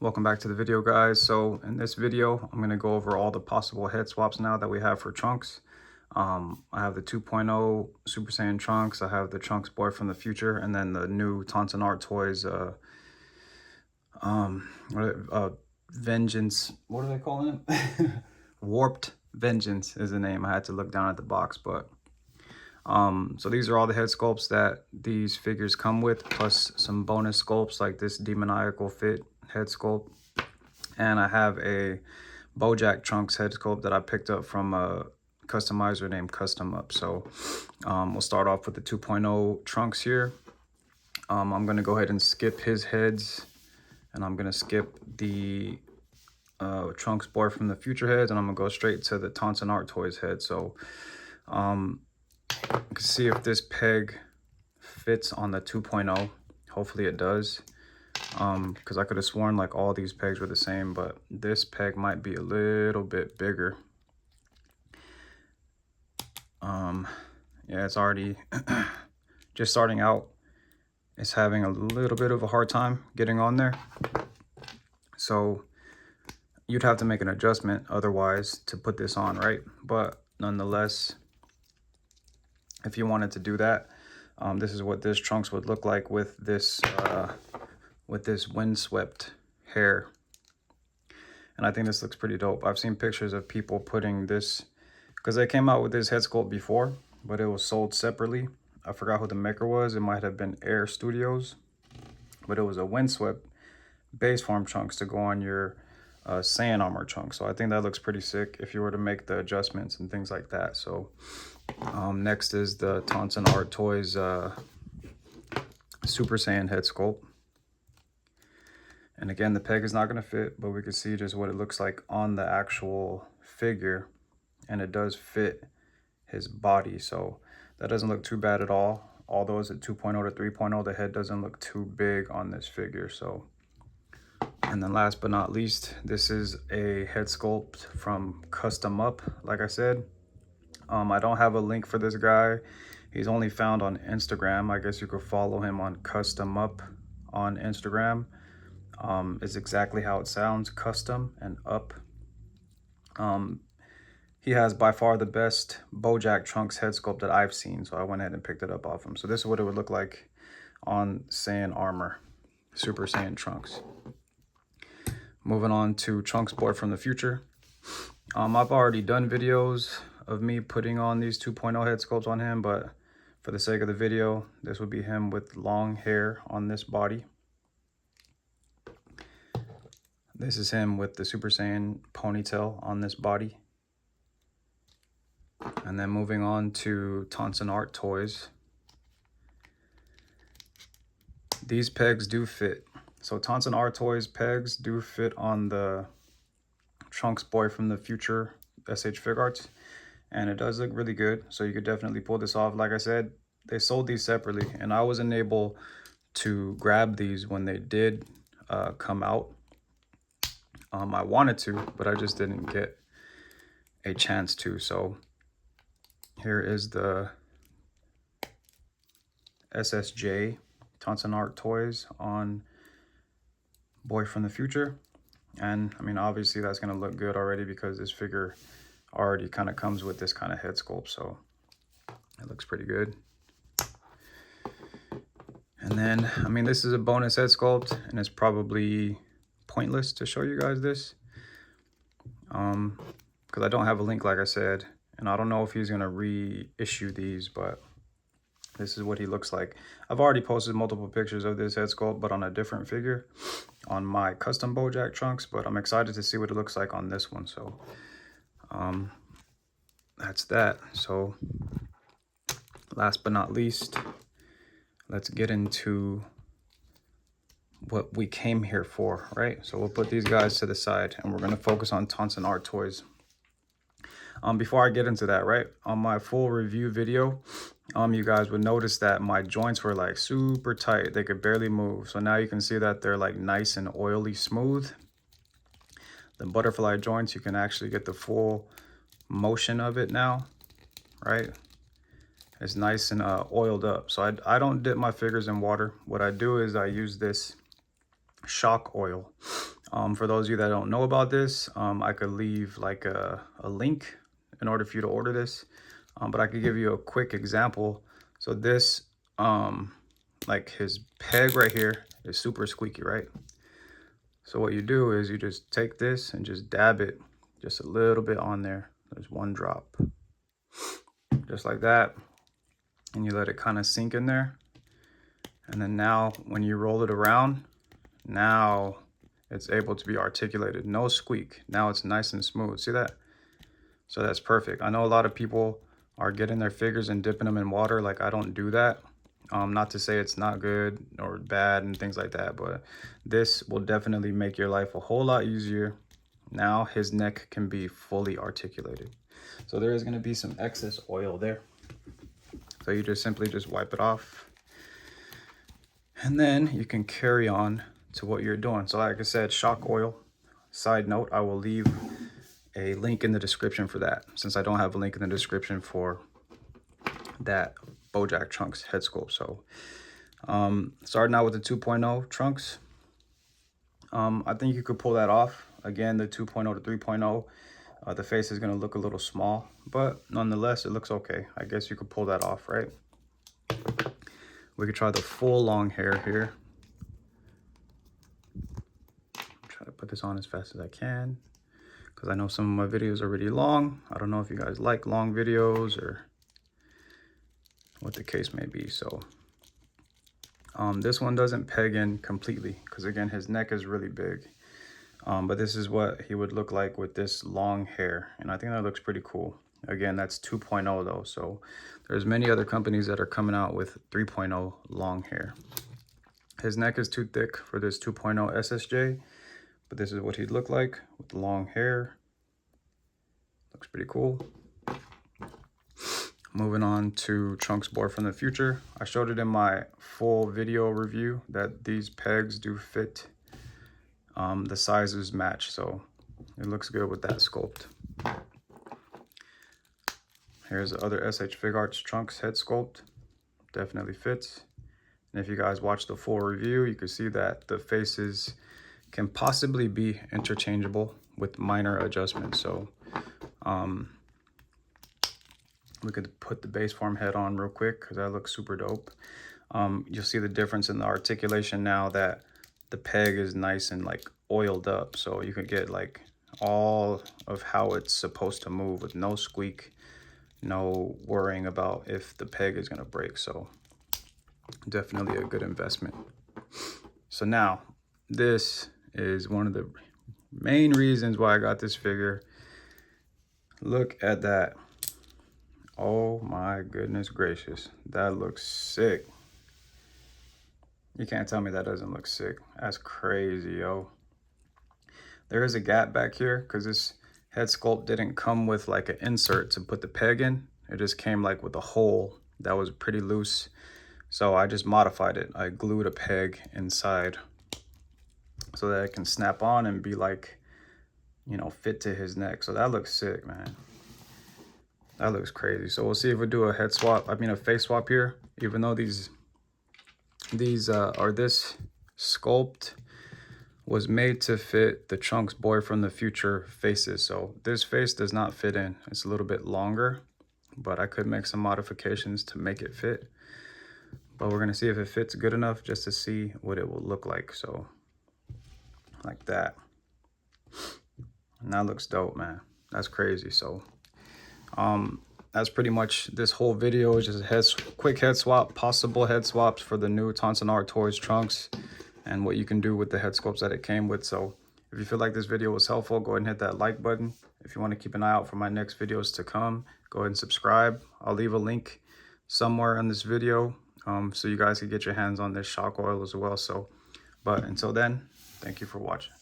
Welcome back to the video, guys. So in this video, I'm going to go over all the possible head swaps now that we have for Trunks. I have the 2.0 Super Saiyan Trunks. I have the Trunks Boy from the Future, and then the new TONSEN ARTTOYS Vengeance. What are they calling it? Warped Vengeance is the name. I had to look down at the box, but so these are all the head sculpts that these figures come with, plus some bonus sculpts like this demoniacal fit head sculpt, and I have a bojack Trunks head sculpt that I picked up from a customizer named Custom Up. So we'll start off with the 2.0 Trunks here. I'm gonna go ahead and skip his heads, and I'm gonna skip the Trunks Boy from the Future heads, and I'm gonna go straight to the TONSEN ARTTOYS head. So you can see if this peg fits on the 2.0. Hopefully it does, because I could have sworn like all these pegs were the same, but this peg might be a little bit bigger. Yeah, it's already just starting out. It's having a little bit of a hard time getting on there, so you'd have to make an adjustment otherwise to put this on, right? But nonetheless, if you wanted to do that, this is what this Trunks would look like with this windswept hair. And I think this looks pretty dope. I've seen pictures of people putting this, because they came out with this head sculpt before, but it was sold separately. I forgot who the maker was. It might have been Air Studios, but it was a windswept base form Trunks to go on your Saiyan armor Trunks. So I think that looks pretty sick if you were to make the adjustments and things like that. So next is the TONSEN ARTTOYS Super Saiyan head sculpt. And again, the peg is not going to fit, but we can see just what it looks like on the actual figure, and it does fit his body. So that doesn't look too bad at all. Although it's a 2.0 to 3.0, the head doesn't look too big on this figure. So, and then last but not least, this is a head sculpt from Custom Up. Like I said, I don't have a link for this guy. He's only found on Instagram. I guess you could follow him on Custom Up on Instagram. Is exactly how it sounds, custom and up. He has by far the best bojack Trunks head sculpt that I've seen, so I went ahead and picked it up off him. So this is what it would look like on Saiyan armor, Super Saiyan Trunks. Moving on to Trunks Boy from the Future. I've already done videos of me putting on these 2.0 head sculpts on him, but for the sake of the video, this would be him with long hair on this body. This is him with the Super Saiyan ponytail on this body. And then moving on to TONSEN ARTTOYS. These pegs do fit. So TONSEN ARTTOYS pegs do fit on the Trunks Boy from the Future SH Figuarts. And it does look really good. So you could definitely pull this off. Like I said, they sold these separately, and I wasn't able to grab these when they did come out. I wanted to, but I just didn't get a chance to. So here is the SSJ TONSEN ARTTOYS on Boy from the Future. And I mean, obviously that's going to look good already because this figure already kind of comes with this kind of head sculpt. So it looks pretty good. And then, I mean, this is a bonus head sculpt, and it's probably pointless to show you guys this because I don't have a link, like I said, and I don't know if he's gonna reissue these, but this is what he looks like. I've already posted multiple pictures of this head sculpt, but on a different figure on my custom bojack Trunks, but I'm excited to see what it looks like on this one. So that's that. So last but not least, let's get into what we came here for, right? So we'll put these guys to the side, and we're going to focus on TONSEN ARTTOYS. Before I get into that, right, on my full review video, you guys would notice that my joints were like super tight. They could barely move. So now you can see that they're like nice and oily smooth. The butterfly joints, you can actually get the full motion of it now, right? It's nice and oiled up. So I don't dip my figures in water. What I do is I use this shock oil. For those of you that don't know about this, I could leave like a link in order for you to order this. But I could give you a quick example. So this, like his peg right here is super squeaky, right? So what you do is you just take this and just dab it just a little bit on there. There's one drop, just like that. And you let it kind of sink in there. And then now when you roll it around, now it's able to be articulated. No squeak. Now it's nice and smooth. See that? So that's perfect. I know a lot of people are getting their figures and dipping them in water. Like, I don't do that. Not to say it's not good or bad and things like that, but this will definitely make your life a whole lot easier. Now his neck can be fully articulated. So there is going to be some excess oil there. So you just simply just wipe it off. And then you can carry on to what you're doing. So like I said, shock oil. Side note, I will leave a link in the description for that, since I don't have a link in the description for that bojack trunks head sculpt. So starting out with the 2.0 trunks, I think you could pull that off. Again, the 2.0 to 3.0, the face is going to look a little small, but nonetheless it looks okay. I guess you could pull that off, right? We could try the full long hair here. Try to put this on as fast as I can, because I know some of my videos are really long. I don't know if you guys like long videos or what the case may be. So this one doesn't peg in completely, because again, his neck is really big. But this is what he would look like with this long hair, and I think that looks pretty cool. Again, that's 2.0 though, so there's many other companies that are coming out with 3.0 long hair. His neck is too thick for this 2.0 SSJ, but this is what he'd look like with long hair. Looks pretty cool. Moving on to Trunks board from the future. I showed it in my full video review that these pegs do fit. The sizes match, so it looks good with that sculpt. Here's the other SH Figuarts Trunks head sculpt. Definitely fits. And if you guys watch the full review, you can see that the faces can possibly be interchangeable with minor adjustments. So we could put the base form head on real quick, because that looks super dope. You'll see the difference in the articulation now that the peg is nice and like oiled up. So you can get like all of how it's supposed to move with no squeak, no worrying about if the peg is going to break. So definitely a good investment. So now this is one of the main reasons why I got this figure. Look at that. Oh my goodness gracious, that looks sick. You can't tell me that doesn't look sick. That's crazy, yo. There is a gap back here because this head sculpt didn't come with like an insert to put the peg in. It just came like with a hole that was pretty loose. So I just modified it. I glued a peg inside so that it can snap on and be like, you know, fit to his neck. So that looks sick, man. That looks crazy. So we'll see if we do a head swap. I mean a face swap here. Even though this sculpt was made to fit the Trunks boy from the future faces. So this face does not fit in. It's a little bit longer, but I could make some modifications to make it fit. But we're gonna see if it fits good enough just to see what it will look like. So like that. And that looks dope, man. That's crazy. So that's pretty much this whole video. Is just a quick head swap, possible head swaps for the new TONSEN ARTTOYS Trunks, and what you can do with the head sculpts that it came with. So if you feel like this video was helpful, go ahead and hit that like button. If you want to keep an eye out for my next videos to come, go ahead and subscribe. I'll leave a link somewhere on this video so you guys can get your hands on this shock oil as well. So, but until then, thank you for watching.